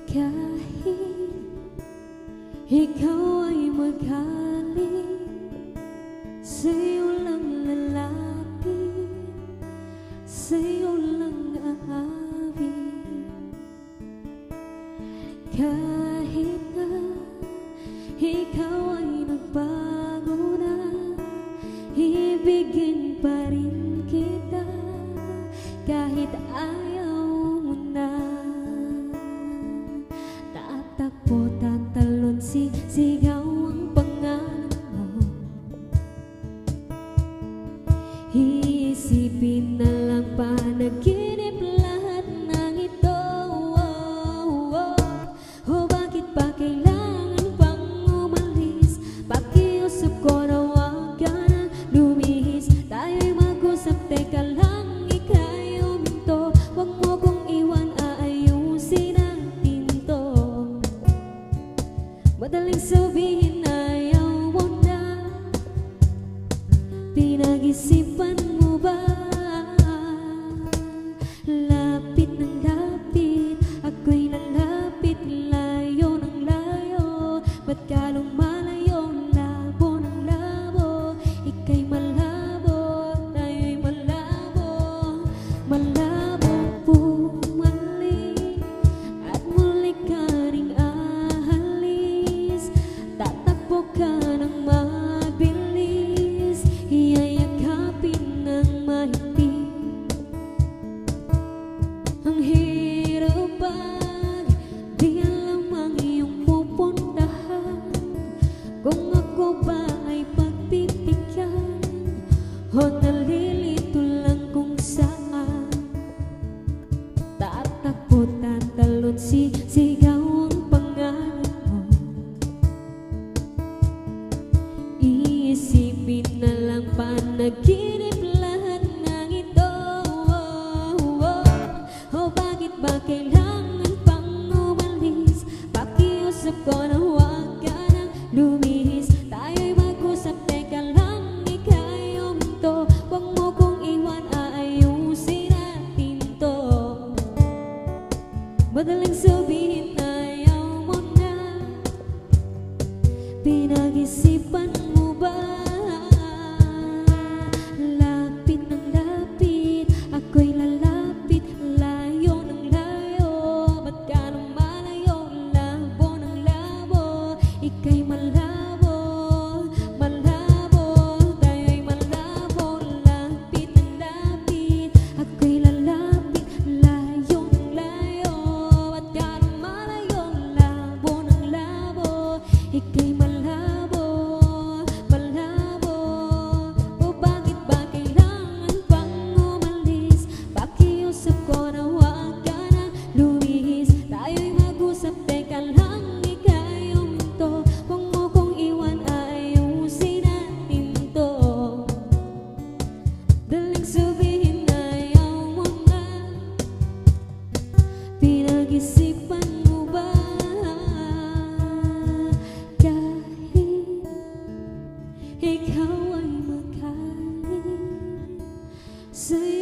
Kahit ikaw ay magaling, sa'yo lang lalapit, sa'yo lang aawit. Kahit na ikaw ay nagbago na, ibigin pa rin kita kahit ayaw mo na. Tatakbo, tatalon, sisigaw ang pangalan mo. Iisipin na lang panaginip lahat ng ito. O bakit ba kailangan pang umalis? Pakiusap ko na huwag ka nang lumihis. Tayo'y mag-usap, teka lang, ika'y huminto. Huwag mo kong iwan, aayusin natin to. Madaling sabihin ayaw mo na, pinag-isipan mo ba? Lapit ng lapit, ako'y lalapit, layo ng layo. Ba't ka lumalayo, labo ng labo? Ika'y malabo, tayo'y malabo. Malabo bumalik at muli ka ring aalis. Tatakbo ka ng mabilis, iyayakapin ng mahigpit. Ang hirap pag di alam ang iyong pupuntahan, kung ako ba ay pagpipigyan o nalilito lang kung saan. Tatakbo, tatalon, sisigaw ang pangalan mo. Iisipin na lang panaginip lahat ng ito. O bakit ba kailangan pang umalis? Pakiusap ko na huwag ka nang lumihis. Tayo'y mag-usap, teka lang, ika'y huminto. Huwag mo kong iwan, aayusin natin to. Madaling sabihin ayaw mo na, pinag-isipan mo ba? Lapit ng lapit, ako'y lalapit, layo ng layo. Ba't ka lumalayo, labo ng labo? Ika'y malabo, malabo, tayo'y malabo. Lapit ng lapit, ako'y lalapit, layo ng layo. Ba't ka lumalayo, labo ng labo? Ika'y malabo, malabo. O bakit ba kailangan pang umalis? Pakiusap ko na huwag ka nang lumihis. Tayo'y mag-usap, teka lang, ika'y huminto. Huwag mo kong iwan, aayusin natin to. Daling sabihin ayaw mo na, pinag-isipan mo ba? Kahit ikaw ay magaling, sa'yo